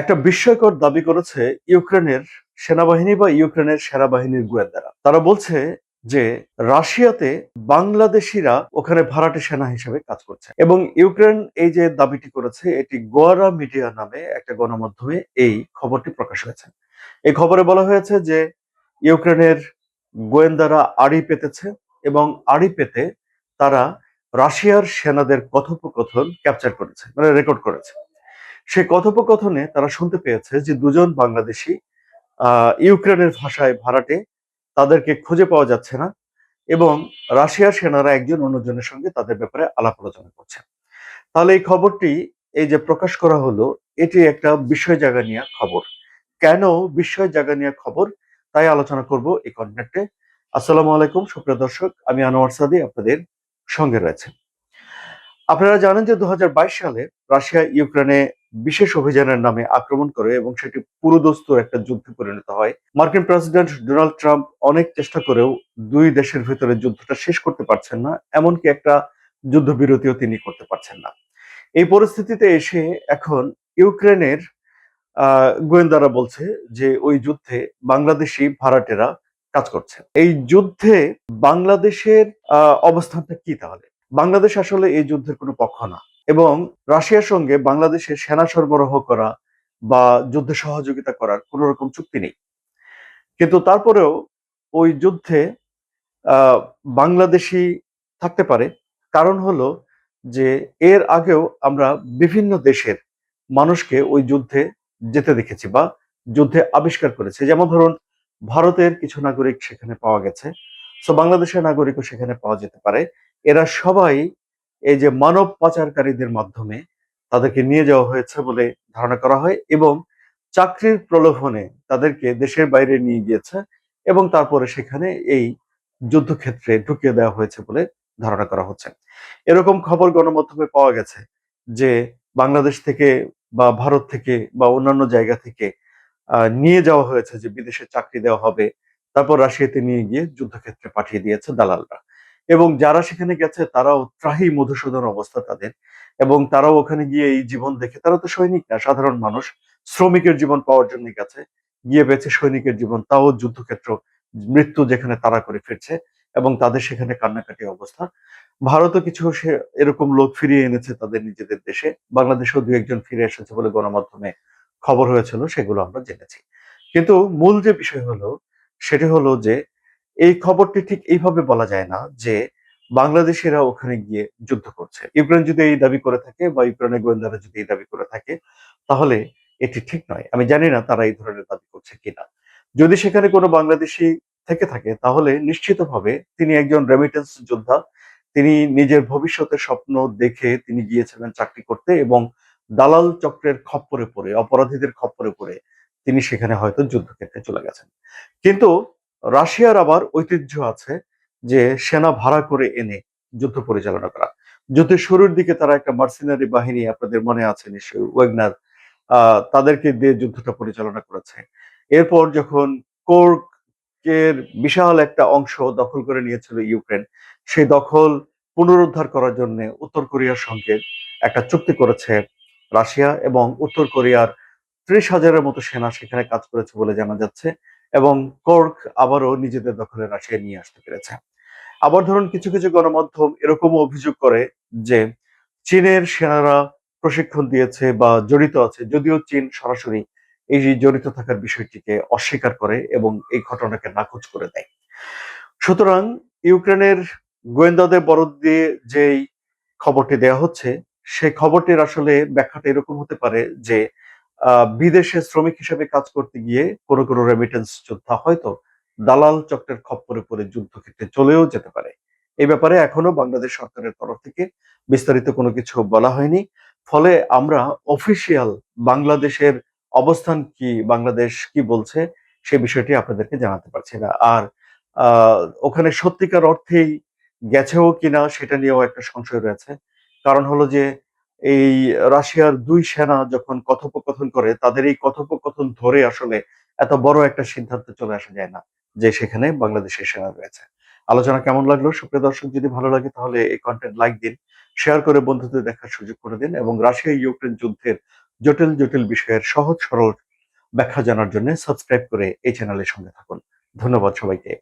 একটা বিস্ময়কর দাবি করেছে ইউক্রেনের সেনাবাহিনী বা ইউক্রেনের সেনাবাহিনীর গোয়েন্দারা। তারা বলছে যে রাশিয়াতে বাংলাদেশিরা ওখানে ভাড়াটে সেনা হিসেবে কাজ করছে এবং ইউক্রেন এই যে দাবিটি করেছে এটি গোয়ারা মিডিয়া নামে একটা গণমাধ্যমে এই খবরটি প্রকাশ হয়েছে। এই খবরে বলা হয়েছে যে ইউক্রেনের গোয়েন্দারা আড়ি পেতেছে এবং আড়ি পেতে তারা রাশিয়ার সেনাদের কথোপকথন ক্যাপচার করেছে, মানে রেকর্ড করেছে। সে কথোপকথনে তারা শুনতে পেয়েছে যে দুজন বাংলাদেশি ইউক্রেনের ভাষায় ভাড়াটে, তাদেরকে খুঁজে পাওয়া যাচ্ছে না এবং রাশিয়ার সেনারা একজন অন্যজনের সঙ্গে তাদের ব্যাপারে আলাপ আলোচনা করছে। তাহলে এই খবরটি এই যে প্রকাশ করা হলো, এটি একটা বিস্ময় জাগা নিয়ে খবর। কেন বিস্ময় জাগা নিয়ে খবর, তাই আলোচনা করব এই কন্টেন্টে। আসসালামু আলাইকুম সুপ্রিয় দর্শক, আমি আনোয়ার সাদি আপনাদের সঙ্গে রয়েছে। আপনারা জানেন যে ২০২২ সালে রাশিয়া ইউক্রেনে বিশেষ অভিযানের নামে আক্রমণ করে এবং সেটি পুরোদস্তুর একটা যুদ্ধে পরিণত হয়। মার্কিন প্রেসিডেন্ট ডোনাল্ড ট্রাম্প অনেক চেষ্টা করেও দুই দেশের ভেতরে যুদ্ধটা শেষ করতে পারছেন না, এমনকি একটা যুদ্ধবিরতিও তিনি করতে পারছেন না। এই পরিস্থিতিতে এসে এখন ইউক্রেনের গোয়েন্দারা বলছে যে ওই যুদ্ধে বাংলাদেশি ভাড়াটেরা কাজ করছে। এই যুদ্ধে বাংলাদেশের অবস্থানটা কি তাহলে? বাংলাদেশ আসলে এই যুদ্ধের কোনো পক্ষ না এবং রাশিয়ার সঙ্গে বাংলাদেশের সেনা সরবরাহ করা বা যুদ্ধে সহযোগিতা করার কোনো রকম চুক্তি নেই। কিন্তু তারপরেও ওই যুদ্ধে আহ, বাংলাদেশি থাকতে পারে। কারণ হলো যে এর আগেও আমরা বিভিন্ন দেশের মানুষকে ওই যুদ্ধে যেতে দেখেছি বা যুদ্ধে আবিষ্কার করেছি। যেমন ধরুন, ভারতের কিছু নাগরিক সেখানে পাওয়া গেছে, তো বাংলাদেশের নাগরিকও সেখানে পাওয়া যেতে পারে। এরা সবাই এই যে মানব পাচারকারীদের মাধ্যমে তাদেরকে নিয়ে যাওয়া হয়েছে বলে ধারণা করা হয় এবং চাকরির প্রলোভনে তাদেরকে দেশের বাইরে নিয়ে গিয়েছে এবং তারপরে সেখানে এই যুদ্ধক্ষেত্রে ঢুকিয়ে দেওয়া হয়েছে বলে ধারণা করা হচ্ছে। এরকম খবর গণমাধ্যমে পাওয়া গেছে যে বাংলাদেশ থেকে বা ভারত থেকে বা অন্যান্য জায়গা থেকে নিয়ে যাওয়া হয়েছে, যে বিদেশে চাকরি দেওয়া হবে, তারপর রাশিয়াতে নিয়ে গিয়ে যুদ্ধক্ষেত্রে পাঠিয়ে দিয়েছে দালালরা। এবং যারা সেখানে গেছে তারাও ত্রাহি মধুসূদন অবস্থা তাদের, এবং তারাও ওখানে গিয়ে এই জীবন দেখে, তারা তো সৈনিক না, সাধারণ মানুষ, শ্রমিকের জীবন পাওয়ার জন্য গেছে, গিয়ে পেয়েছে সৈনিকের জীবন, তাও যুদ্ধক্ষেত্র, মৃত্যু যেখানে তাড়া করে ফিরছে এবং তাদের সেখানে কান্নাকাটি অবস্থা। ভারতও কিছু সে এরকম লোক ফিরিয়ে এনেছে তাদের নিজেদের দেশে, বাংলাদেশেও দু একজন ফিরে এসেছে বলে গণমাধ্যমে খবর হয়েছিল, সেগুলো আমরা জেনেছি। কিন্তু মূল যে বিষয় হলো সেটি হলো যে এই খবরটি ঠিক এইভাবে বলা যায় না যে বাংলাদেশিরা ওখানে গিয়ে যুদ্ধ করছে। ইউক্রেন যদি এই দাবি করে থাকে বা ইউক্রেনের গোয়েন্দারা যদি এই দাবি করে থাকে, তাহলে এটি ঠিক নয়। আমি জানি না তারা এই ধরনের দাবি করছে কিনা। যদি সেখানে কোনো বাংলাদেশি থেকে থাকে তাহলে নিশ্চিতভাবে তিনি একজন রেমিটেন্স যোদ্ধা। তিনি নিজের ভবিষ্যতের স্বপ্ন দেখে তিনি গিয়েছিলেন চাকরি করতে এবং দালাল চক্রের খপ্পরে পড়ে, অপরাধীদের খপ্পরে পড়ে তিনি সেখানে হয়তো যুদ্ধক্ষেত্রে চলে গেছেন। কিন্তু রাশিয়ার আবার ঐতিহ্য আছে যে সেনা ভাড়া করে এনে যুদ্ধ পরিচালনা করা। যুদ্ধের শুরুর দিকে তারা একটা মার্সিনারি বাহিনী, আপনাদের মনে আছে নিশ্চয়ই, ওয়াগনার, তাদেরকে দিয়ে যুদ্ধটা পরিচালনা করেছে। এরপর যখন কোর্কের বিশাল একটা অংশ দখল করে নিয়েছিল ইউক্রেন, সেই দখল পুনরুদ্ধার করার জন্য উত্তর কোরিয়ার সঙ্গে একটা চুক্তি করেছে রাশিয়া এবং উত্তর কোরিয়ার ৩০,০০০-এর মতো সেনা সেখানে কাজ করেছে বলে জানা যাচ্ছে এবং কর্ক আবারও নিজেদের দখলে রাশিয়া নিয়ে আসতে পেরেছে। আবার ধরুন, কিছু কিছু গণমাধ্যম এরকমও অভিযোগ করে যে চীনের সেনারা প্রশিক্ষণ দিয়েছে বা জড়িত আছে, যদিও চীন সরাসরি এই যে জড়িত থাকার বিষয়টিকে অস্বীকার করে এবং এই ঘটনাকে নাকচ করে দেয়। সুতরাং ইউক্রেনের গোয়েন্দাদের বরাত দিয়ে যেই খবরটি দেয়া হচ্ছে, সেই খবরটির আসলে ব্যাখ্যাটা এরকম হতে পারে যে বিদেশে শ্রমিক হিসেবে কাজ করতে গিয়ে কোনো কোনো রেমিটেন্স যোদ্ধা হয়তো দালাল চক্রের খপ্পরে পড়ে যুদ্ধক্ষেত্রে চলেও যেতে পারে। এই ব্যাপারে এখনো বাংলাদেশ সরকারের তরফ থেকে বিস্তারিত কোনো কিছু বলা হয়নি। ফলে আমরা অফিসিয়াল বাংলাদেশের অবস্থান কি, বাংলাদেশ কি বলছে, সে বিষয়টি আপনাদেরকে জানাতে পারছি না। আর ওখানে সত্যিকার অর্থেই গেছেও কিনা সেটা নিয়েও একটা সংশয় রয়েছে। কারণ হলো যে এই রাশিয়ার ২ সেনা যখন কথোপকথন করে, তাদের এই কথোপকথন ধরে আসলে এত বড় একটা সিদ্ধান্তে চলে আসা যায় না যে সেখানে বাংলাদেশের সেনা রয়েছে। আলোচনা কেমন লাগলো সুপ্রিয় দর্শক? যদি ভালো লাগে তাহলে এই কনটেন্ট লাইক দিন, শেয়ার করে বন্ধুদের দেখার সুযোগ করে দিন এবং রাশিয়া ইউক্রেন যুদ্ধের জটিল জটিল বিষয়ের সহজ সরল ব্যাখ্যা জানার জন্য সাবস্ক্রাইব করে এই চ্যানেলের সঙ্গে থাকুন। ধন্যবাদ সবাইকে।